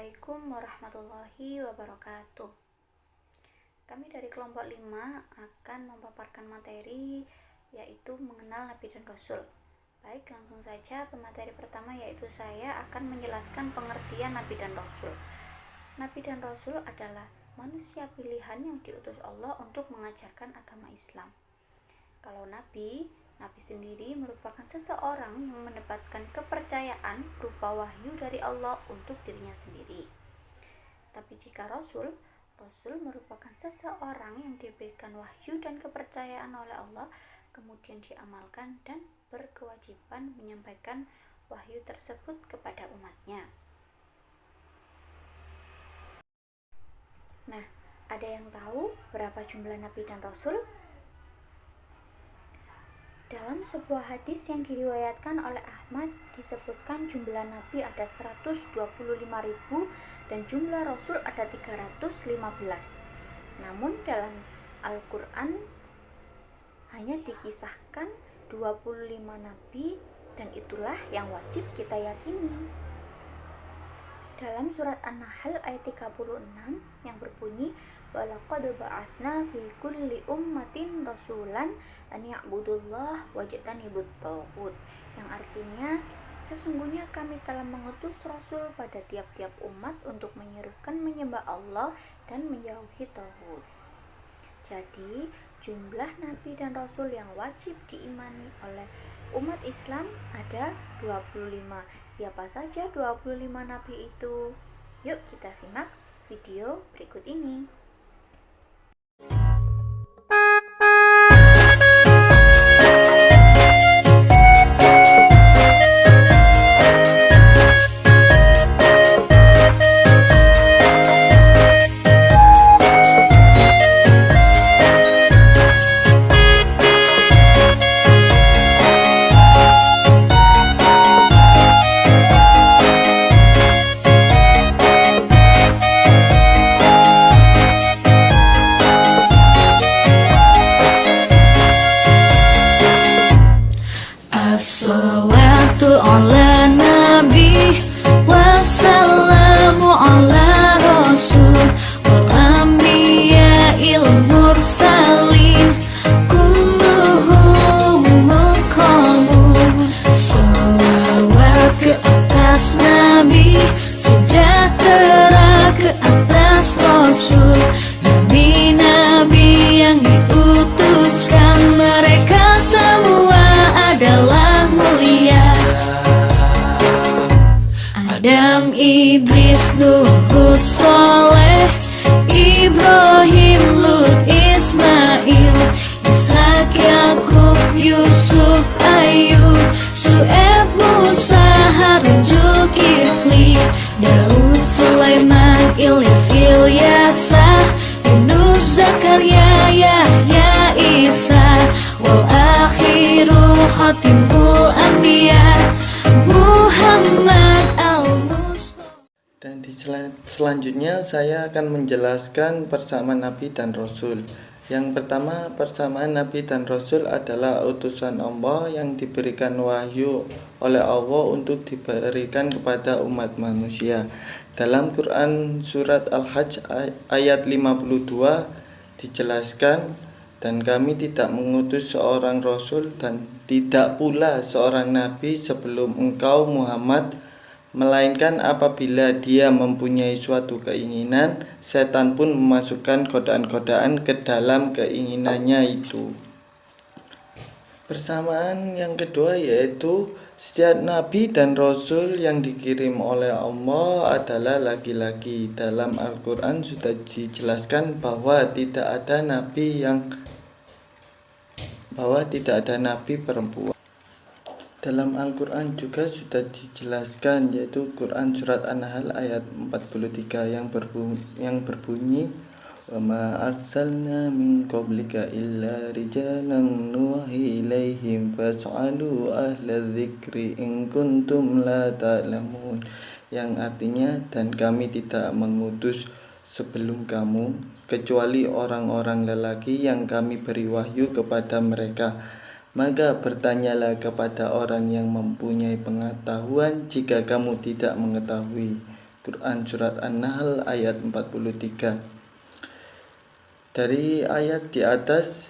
Assalamualaikum warahmatullahi wabarakatuh. Kami dari kelompok 5 akan memaparkan materi yaitu mengenal Nabi dan Rasul. Baik, langsung saja pemateri pertama yaitu saya akan menjelaskan pengertian Nabi dan Rasul. Nabi dan Rasul adalah manusia pilihan yang diutus Allah untuk mengajarkan agama Islam. Kalau Nabi sendiri merupakan seseorang yang mendapatkan kepercayaan berupa wahyu dari Allah untuk dirinya sendiri. Tapi jika Rasul merupakan seseorang yang diberikan wahyu dan kepercayaan oleh Allah, kemudian diamalkan dan berkewajiban menyampaikan wahyu tersebut kepada umatnya. Nah, ada yang tahu berapa jumlah Nabi dan Rasul? Dalam sebuah hadis yang diriwayatkan oleh Ahmad disebutkan jumlah Nabi ada 125.000 dan jumlah Rasul ada 315. Namun dalam Al-Quran hanya dikisahkan 25 Nabi dan itulah yang wajib kita yakini. Dalam surat An-Nahl ayat 36 yang berbunyi walaqad ba'atsna fi kulli ummatin rasulan an ya'budullah wajtanibut taghut, yang artinya sesungguhnya kami telah mengutus rasul pada tiap-tiap umat untuk menyerukan menyembah Allah dan menjauhi taghut. Jadi jumlah nabi dan rasul yang wajib diimani oleh umat Islam ada 25. Siapa saja 25 nabi itu? Yuk kita simak video berikut ini. As-salatu ala nabi wassalamu ala rasul wal anbiya'il mursalin kulluhum mukramun. Salawat ke atas nabi, sejahtera ke atas rasul, nabi-nabi yang diutuskan, mereka semua adalah mulia. Adam, Idris, Nuh, Hud, Saleh, Ibrahim, Lut, Ismail, Ishak, Yakub, Yusuf, Ayub, Syuaib, Musa, Harun, Zulkifli, Daud, Sulaiman, Ilyas, Ilyasa, Yunus, Zakaria, Yahya, Isa, wal akhirul khatimul anbiya Muhammad al-Mustafa. Dan selanjutnya saya akan menjelaskan persamaan Nabi dan Rasul. Yang pertama, persamaan Nabi dan Rasul adalah utusan Allah yang diberikan wahyu oleh Allah untuk diberikan kepada umat manusia. Dalam Quran surat Al-Hajj ayat 52 dijelaskan, dan kami tidak mengutus seorang Rasul dan tidak pula seorang Nabi sebelum engkau Muhammad, melainkan apabila dia mempunyai suatu keinginan, setan pun memasukkan godaan-godaan ke dalam keinginannya itu. Persamaan yang kedua yaitu setiap Nabi dan Rasul yang dikirim oleh Allah adalah laki-laki. Dalam Al-Quran sudah dijelaskan bahwa tidak ada nabi perempuan. Dalam Al-Quran juga sudah dijelaskan, yaitu Quran surat An-Nahl ayat 43 yang berbunyi wa ma arsalna min qablika illa rijalan nuhi ilaihim fas'alu ahla dzikri in kuntum la ta'lamun, yang artinya dan kami tidak mengutus sebelum kamu kecuali orang-orang lelaki yang kami beri wahyu kepada mereka, maka bertanyalah kepada orang yang mempunyai pengetahuan jika kamu tidak mengetahui. Quran Surat An-Nahl ayat 43. Dari ayat di atas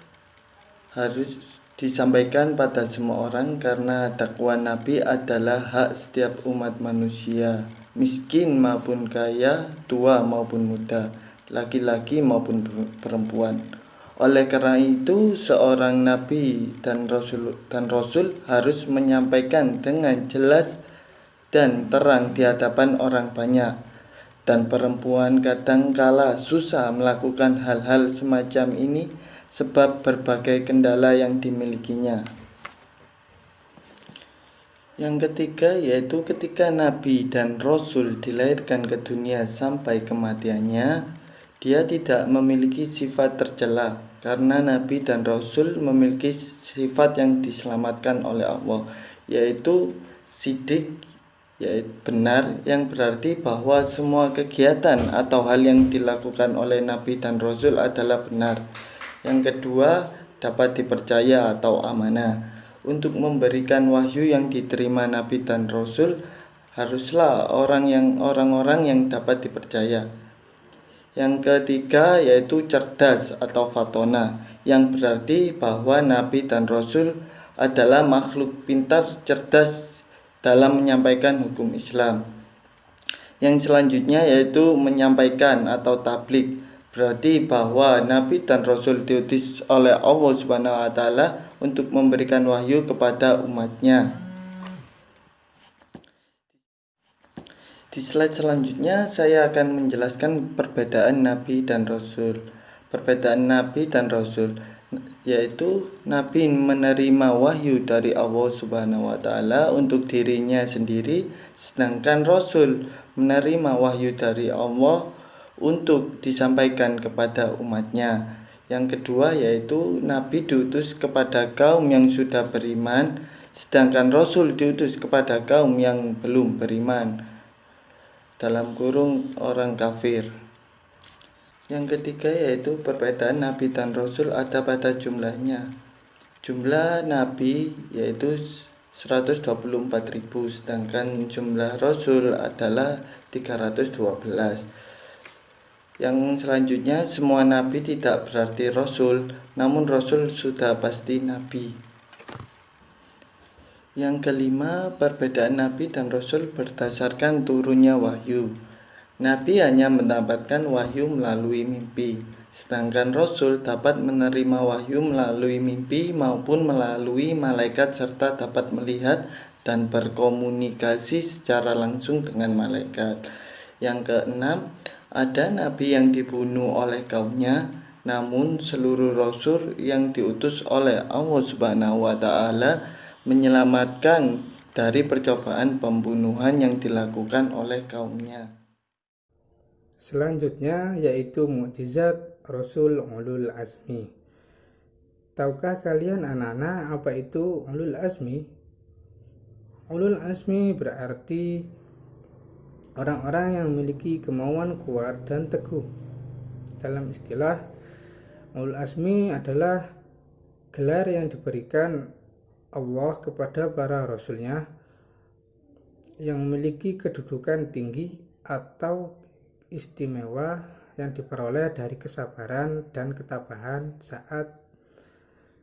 harus disampaikan pada semua orang karena dakwah Nabi adalah hak setiap umat manusia, miskin maupun kaya, tua maupun muda, laki-laki maupun perempuan. Oleh karena itu, seorang nabi dan rasul harus menyampaikan dengan jelas dan terang di hadapan orang banyak. Dan perempuan kadangkala susah melakukan hal-hal semacam ini sebab berbagai kendala yang dimilikinya. Yang ketiga yaitu ketika Nabi dan Rasul dilahirkan ke dunia sampai kematiannya, dia tidak memiliki sifat tercela karena Nabi dan Rasul memiliki sifat yang diselamatkan oleh Allah, yaitu sidik, yaitu benar, yang berarti bahwa semua kegiatan atau hal yang dilakukan oleh Nabi dan Rasul adalah benar. Yang kedua, dapat dipercaya atau amanah. Untuk memberikan wahyu yang diterima Nabi dan Rasul, haruslah orang-orang yang dapat dipercaya. Yang ketiga yaitu cerdas atau fatona, yang berarti bahwa Nabi dan Rasul adalah makhluk pintar cerdas dalam menyampaikan hukum Islam. Yang selanjutnya yaitu menyampaikan atau tabligh, berarti bahwa Nabi dan Rasul diutus oleh Allah Subhanahu wa taala untuk memberikan wahyu kepada umatnya. Di slide selanjutnya saya akan menjelaskan perbedaan Nabi dan Rasul. Perbedaan Nabi dan Rasul yaitu Nabi menerima wahyu dari Allah Subhanahu wa taala untuk dirinya sendiri, sedangkan Rasul menerima wahyu dari Allah untuk disampaikan kepada umatnya. Yang kedua yaitu Nabi diutus kepada kaum yang sudah beriman, sedangkan Rasul diutus kepada kaum yang belum beriman, dalam kurung orang kafir. Yang ketiga yaitu perbedaan Nabi dan Rasul ada pada jumlahnya. Jumlah Nabi yaitu 124.000, sedangkan jumlah Rasul adalah 312. Yang selanjutnya, semua Nabi tidak berarti Rasul, namun Rasul sudah pasti Nabi. Yang kelima, perbedaan Nabi dan Rasul berdasarkan turunnya wahyu. Nabi hanya mendapatkan wahyu melalui mimpi, sedangkan Rasul dapat menerima wahyu melalui mimpi maupun melalui malaikat serta dapat melihat dan berkomunikasi secara langsung dengan malaikat. Yang keenam, ada Nabi yang dibunuh oleh kaumnya, namun seluruh Rasul yang diutus oleh Allah Subhanahu wa taala menyelamatkan dari percobaan pembunuhan yang dilakukan oleh kaumnya. Selanjutnya yaitu mukjizat Rasul Ulul Azmi. Tahukah kalian anak-anak apa itu Ulul Azmi? Ulul Azmi berarti orang-orang yang memiliki kemauan kuat dan teguh. Dalam istilah, Ulul Azmi adalah gelar yang diberikan Allah kepada para rasulnya yang memiliki kedudukan tinggi atau istimewa yang diperoleh dari kesabaran dan ketabahan saat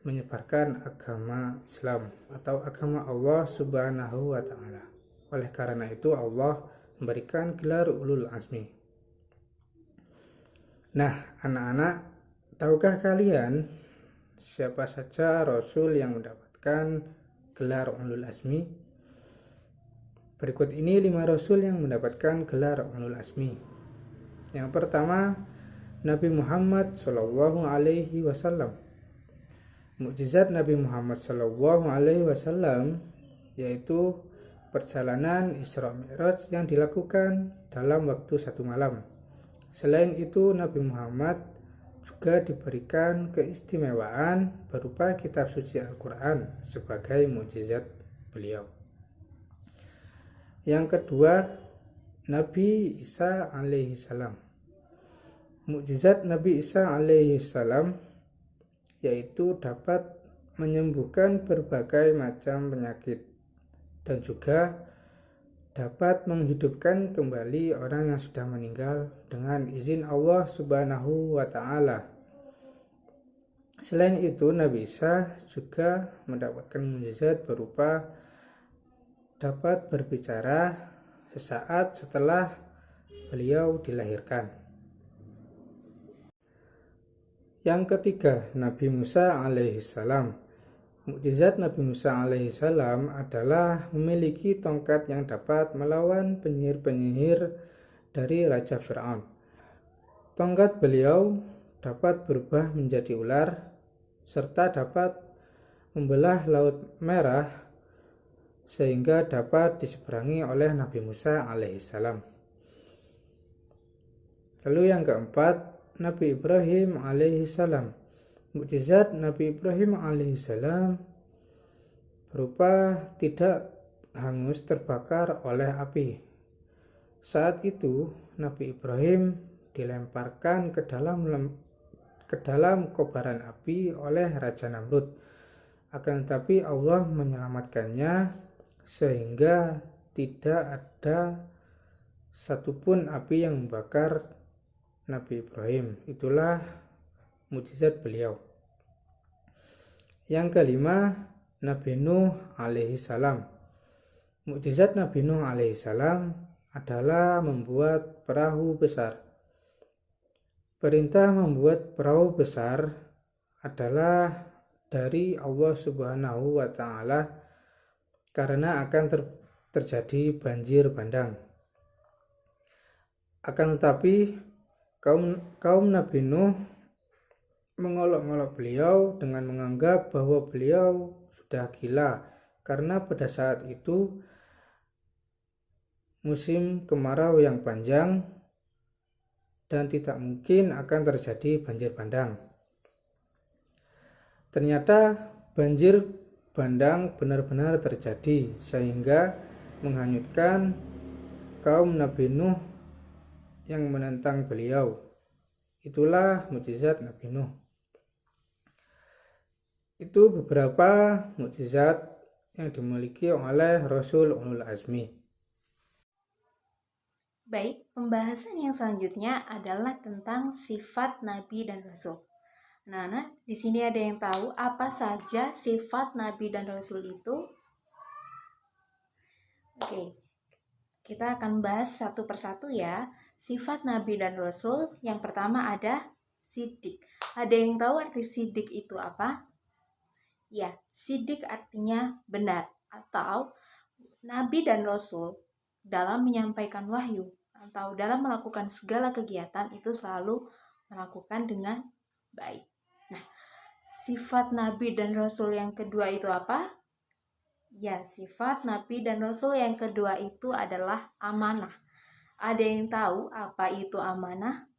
menyebarkan agama Islam atau agama Allah Subhanahu wa taala. Oleh karena itu Allah memberikan gelar Ulul Azmi. Nah, anak-anak, tahukah kalian siapa saja Rasul yang mendapatkan gelar Ulul Azmi? Berikut ini 5 Rasul yang mendapatkan gelar Ulul Azmi. Yang pertama, Nabi Muhammad Shallallahu Alaihi Wasallam. Mukjizat Nabi Muhammad Shallallahu Alaihi Wasallam yaitu perjalanan Isra Mi'raj yang dilakukan dalam waktu 1 malam. Selain itu, Nabi Muhammad juga diberikan keistimewaan berupa kitab suci Al-Quran sebagai mukjizat beliau. Yang kedua, Nabi Isa alaihi salam. Mukjizat Nabi Isa alaihi salam yaitu dapat menyembuhkan berbagai macam penyakit dan juga dapat menghidupkan kembali orang yang sudah meninggal dengan izin Allah Subhanahu wa Ta'ala. Selain itu, Nabi Isa juga mendapatkan mukjizat berupa dapat berbicara sesaat setelah beliau dilahirkan. Yang ketiga, Nabi Musa alaihissalam. Mukjizat Nabi Musa alaihissalam adalah memiliki tongkat yang dapat melawan penyihir-penyihir dari Raja Fir'aun. Tongkat beliau dapat berubah menjadi ular, serta dapat membelah Laut Merah sehingga dapat diseberangi oleh Nabi Musa alaihissalam. Lalu yang keempat, Nabi Ibrahim alaihissalam. Mukjizat Nabi Ibrahim alaihissalam berupa tidak hangus terbakar oleh api. Saat itu Nabi Ibrahim dilemparkan ke dalam kobaran api oleh Raja Namrud. Akan tetapi Allah menyelamatkannya sehingga tidak ada satupun api yang membakar Nabi Ibrahim. Itulah mukjizat beliau. Yang kelima, Nabi Nuh alaihissalam. Mukjizat Nabi Nuh alaihissalam adalah membuat perahu besar. Perintah membuat perahu besar adalah dari Allah Subhanahu wa Ta'ala karena akan terjadi banjir bandang. Akan tetapi kaum Nabi Nuh mengolok-olok beliau dengan menganggap bahwa beliau sudah gila karena pada saat itu musim kemarau yang panjang dan tidak mungkin akan terjadi banjir bandang. Ternyata banjir bandang benar-benar terjadi sehingga menghanyutkan kaum Nabi Nuh yang menentang beliau. Itulah mukjizat Nabi Nuh. Itu beberapa mukjizat yang dimiliki oleh Rasul Ulul Azmi. Baik, pembahasan yang selanjutnya adalah tentang sifat Nabi dan Rasul. Nah, di sini ada yang tahu apa saja sifat Nabi dan Rasul itu? Oke, kita akan bahas satu persatu ya. Sifat Nabi dan Rasul yang pertama ada sidik. Ada yang tahu arti sidik itu apa? Ya, sidik artinya benar atau Nabi dan Rasul dalam menyampaikan wahyu atau dalam melakukan segala kegiatan itu selalu melakukan dengan baik. Nah, sifat Nabi dan Rasul yang kedua itu apa? Ya, sifat Nabi dan Rasul yang kedua itu adalah amanah. Ada yang tahu apa itu amanah?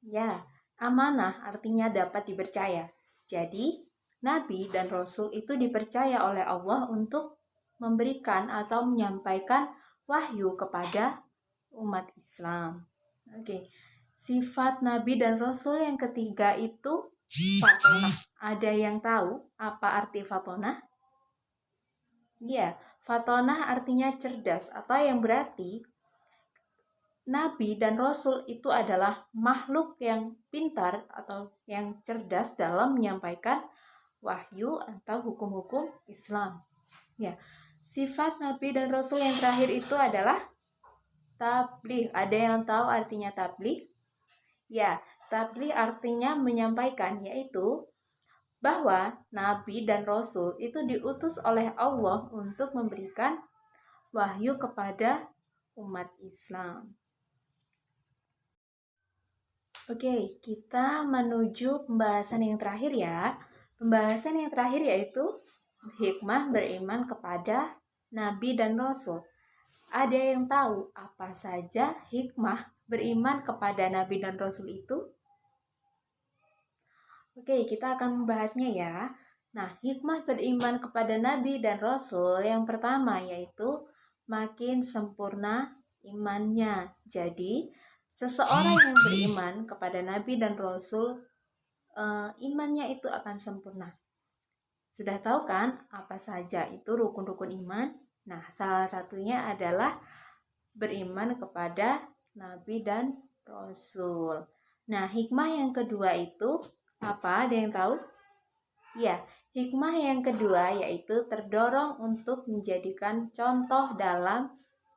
Ya, amanah artinya dapat dipercaya. Jadi, Nabi dan Rasul itu dipercaya oleh Allah untuk memberikan atau menyampaikan wahyu kepada umat Islam. Oke, sifat Nabi dan Rasul yang ketiga itu fatonah. Ada yang tahu apa arti fatonah? Ya, fatonah artinya cerdas atau yang berarti Nabi dan Rasul itu adalah makhluk yang pintar atau yang cerdas dalam menyampaikan wahyu atau hukum-hukum Islam. Ya, sifat Nabi dan Rasul yang terakhir itu adalah tabligh. Ada yang tahu artinya tabligh? Ya, tabligh artinya menyampaikan, yaitu bahwa Nabi dan Rasul itu diutus oleh Allah untuk memberikan wahyu kepada umat Islam. Oke, kita menuju pembahasan yang terakhir ya. Pembahasan yang terakhir yaitu hikmah beriman kepada Nabi dan Rasul. Ada yang tahu apa saja hikmah beriman kepada Nabi dan Rasul itu? Oke, kita akan membahasnya ya. Nah, hikmah beriman kepada Nabi dan Rasul yang pertama yaitu makin sempurna imannya. Jadi, seseorang yang beriman kepada Nabi dan Rasul, imannya itu akan sempurna. Sudah tahu kan apa saja itu rukun-rukun iman? Nah, salah satunya adalah beriman kepada nabi dan rasul. Nah, hikmah yang kedua itu apa? Ada yang tahu? Ya, hikmah yang kedua yaitu terdorong untuk menjadikan contoh dalam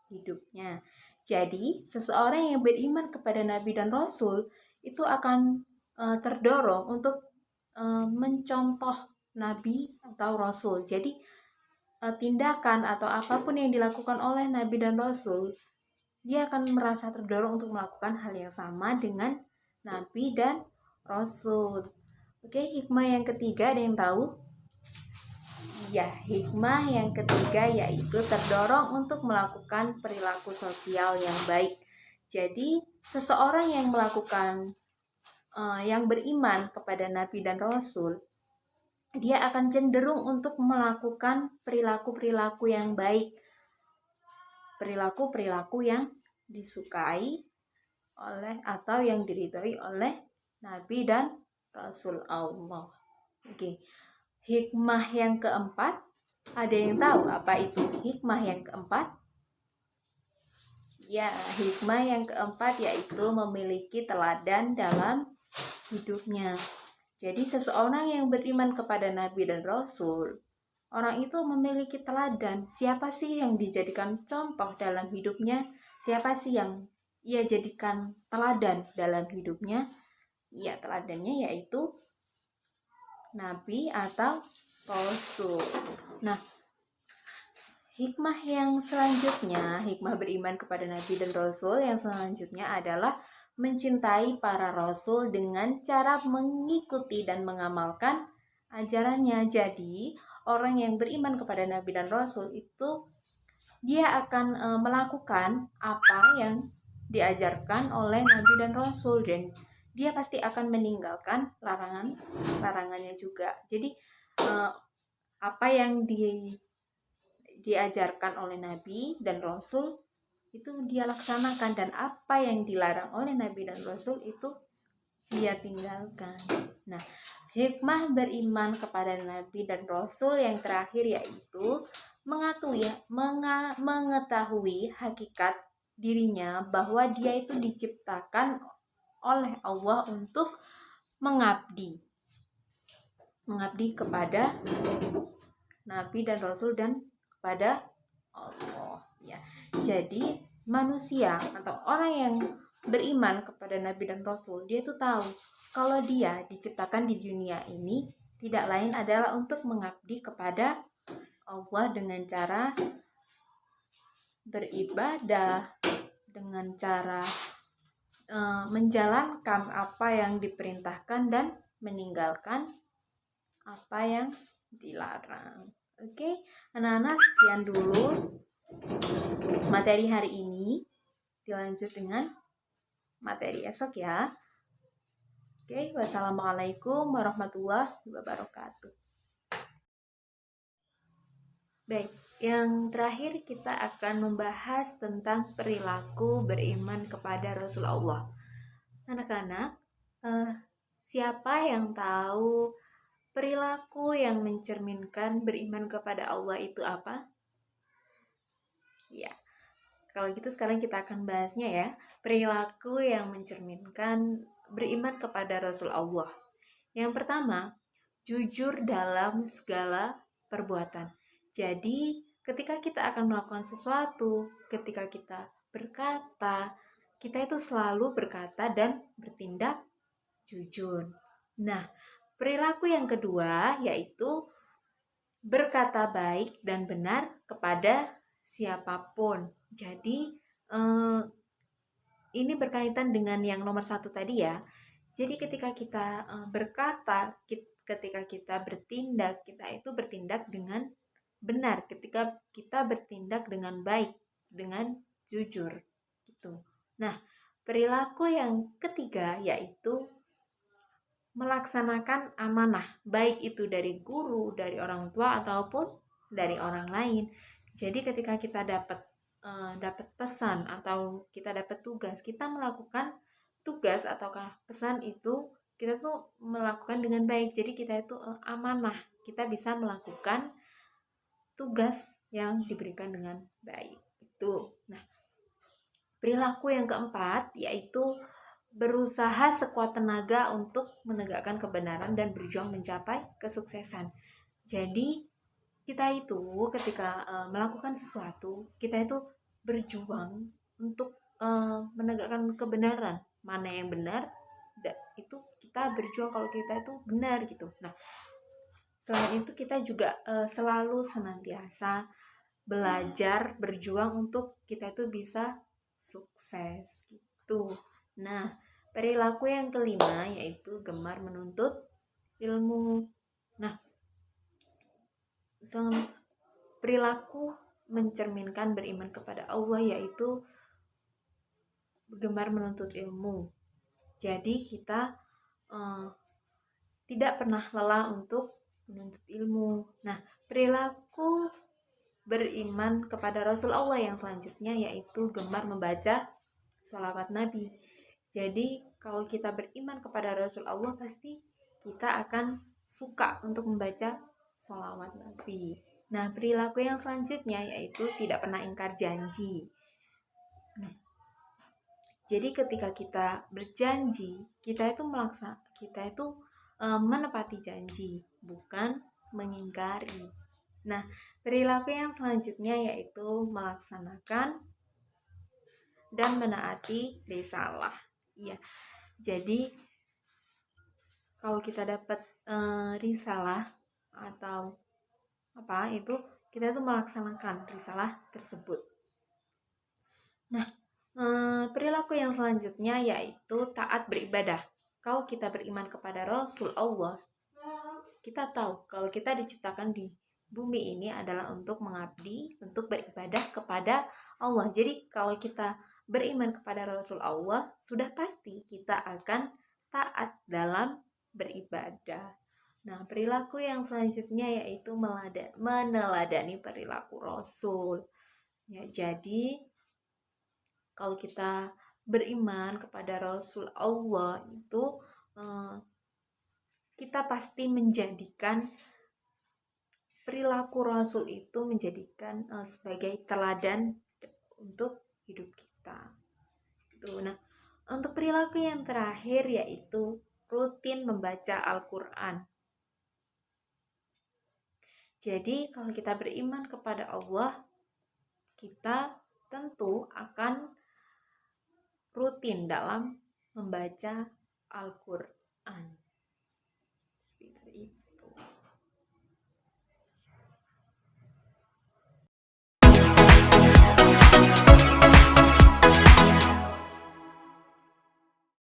hidupnya. Jadi, seseorang yang beriman kepada nabi dan rasul itu akan terdorong untuk mencontoh nabi atau rasul. Jadi, tindakan atau apapun yang dilakukan oleh nabi dan rasul, dia akan merasa terdorong untuk melakukan hal yang sama dengan nabi dan rasul. Oke, hikmah yang ketiga ada yang tahu? Ya, hikmah yang ketiga yaitu terdorong untuk melakukan perilaku sosial yang baik. Jadi, seseorang yang melakukan yang beriman kepada nabi dan rasul, dia akan cenderung untuk melakukan perilaku-perilaku yang baik. Perilaku-perilaku yang disukai oleh atau yang diridhoi oleh nabi dan rasul Allah. Oke. Hikmah yang keempat, ada yang tahu apa itu hikmah yang keempat? Ya, hikmah yang keempat yaitu memiliki teladan dalam hidupnya. Jadi seseorang yang beriman kepada nabi dan rasul, orang itu memiliki teladan. Siapa sih yang dijadikan contoh dalam hidupnya? Siapa sih yang ia jadikan teladan dalam hidupnya? Ya, teladannya yaitu nabi atau rasul. Nah, hikmah yang selanjutnya, hikmah beriman kepada nabi dan rasul yang selanjutnya adalah mencintai para rasul dengan cara mengikuti dan mengamalkan ajarannya. Jadi, orang yang beriman kepada nabi dan rasul itu dia akan melakukan apa yang diajarkan oleh nabi dan rasul, dan dia pasti akan meninggalkan larangannya juga. Jadi apa yang diajarkan oleh nabi dan rasul itu dia laksanakan, dan apa yang dilarang oleh nabi dan rasul itu dia tinggalkan. Nah, hikmah beriman kepada nabi dan rasul yang terakhir yaitu mengetahui hakikat dirinya bahwa dia itu diciptakan oleh Allah untuk mengabdi kepada nabi dan rasul dan kepada Allah, ya. Jadi manusia atau orang yang beriman kepada nabi dan rasul, dia itu tahu kalau dia diciptakan di dunia ini tidak lain adalah untuk mengabdi kepada Allah dengan cara beribadah, dengan cara menjalankan apa yang diperintahkan dan meninggalkan apa yang dilarang. Oke, anak-anak, sekian dulu materi hari ini. Dilanjut dengan materi esok ya. Oke, wassalamualaikum warahmatullahi wabarakatuh. Baik, yang terakhir kita akan membahas tentang perilaku beriman kepada Rasulullah. Anak-anak, siapa yang tahu perilaku yang mencerminkan beriman kepada Allah itu apa? Ya, kalau gitu sekarang kita akan bahasnya ya. Perilaku yang mencerminkan beriman kepada Rasul Allah. Yang pertama, jujur dalam segala perbuatan. Jadi, ketika kita akan melakukan sesuatu, ketika kita berkata, kita itu selalu berkata dan bertindak jujur. Nah, perilaku yang kedua yaitu berkata baik dan benar kepada siapapun. Jadi ini berkaitan dengan yang nomor satu tadi ya. Jadi ketika kita berkata, ketika kita bertindak, kita itu bertindak dengan benar. Ketika kita bertindak dengan baik, dengan jujur gitu. Nah, perilaku yang ketiga yaitu melaksanakan amanah, baik itu dari guru, dari orang tua ataupun dari orang lain. Jadi ketika kita dapat pesan atau kita dapat tugas, kita melakukan tugas ataukah pesan itu kita tuh melakukan dengan baik. Jadi kita itu amanah, kita bisa melakukan tugas yang diberikan dengan baik. Itu. Nah, perilaku yang keempat yaitu berusaha sekuat tenaga untuk menegakkan kebenaran dan berjuang mencapai kesuksesan. Jadi kita itu ketika melakukan sesuatu, kita itu berjuang untuk menegakkan kebenaran. Mana yang benar, itu kita berjuang kalau kita itu benar gitu. Nah, selain itu kita juga selalu senantiasa belajar, berjuang untuk kita itu bisa sukses gitu. Nah, perilaku yang kelima yaitu gemar menuntut ilmu. Nah, perilaku mencerminkan beriman kepada Allah yaitu gemar menuntut ilmu. Jadi kita tidak pernah lelah untuk menuntut ilmu. Nah, perilaku beriman kepada Rasul Allah yang selanjutnya yaitu gemar membaca sholawat Nabi. Jadi kalau kita beriman kepada Rasul Allah, pasti kita akan suka untuk membaca sholawat Nabi. Nah, perilaku yang selanjutnya yaitu tidak pernah ingkar janji. Nah, jadi ketika kita berjanji, kita itu menepati janji, bukan mengingkari. Nah, perilaku yang selanjutnya yaitu melaksanakan dan menaati risalah. Iya. Jadi kalau kita dapat risalah atau apa itu, kita itu melaksanakan risalah tersebut. Nah, perilaku yang selanjutnya yaitu taat beribadah. Kalau kita beriman kepada Rasul Allah, kita tahu kalau kita diciptakan di bumi ini adalah untuk mengabdi, untuk beribadah kepada Allah. Jadi kalau kita beriman kepada Rasul Allah, sudah pasti kita akan taat dalam beribadah. Nah, perilaku yang selanjutnya yaitu meneladani perilaku Rasul. Ya, jadi kalau kita beriman kepada Rasul Allah itu kita pasti menjadikan perilaku Rasul itu menjadikan sebagai teladan untuk hidup kita. Nah, untuk perilaku yang terakhir yaitu rutin membaca Al-Quran. Jadi kalau kita beriman kepada Allah, kita tentu akan rutin dalam membaca Al-Quran.